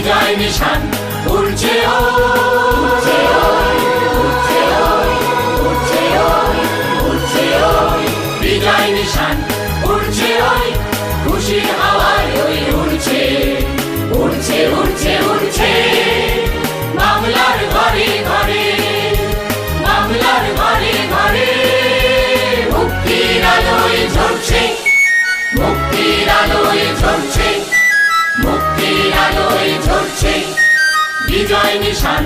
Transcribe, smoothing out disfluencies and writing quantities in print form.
বিজয় নিশান উড়ছে উড়ছে উড়ছে উড়ছে উড়ছে বিজয় নিশান উড়ছে খুশির হাওয়ায় ওই উড়ছে উড়ছে উড়ছে উড়ছে বাংলার ঘরে ঘরে বাংলার ঘরে ঘরে মুক্তির আলোয় ঝরছে মুক্তির আলোয় ঝরছে মুক্তির আলোয় ঝরছে বিজয় নিশান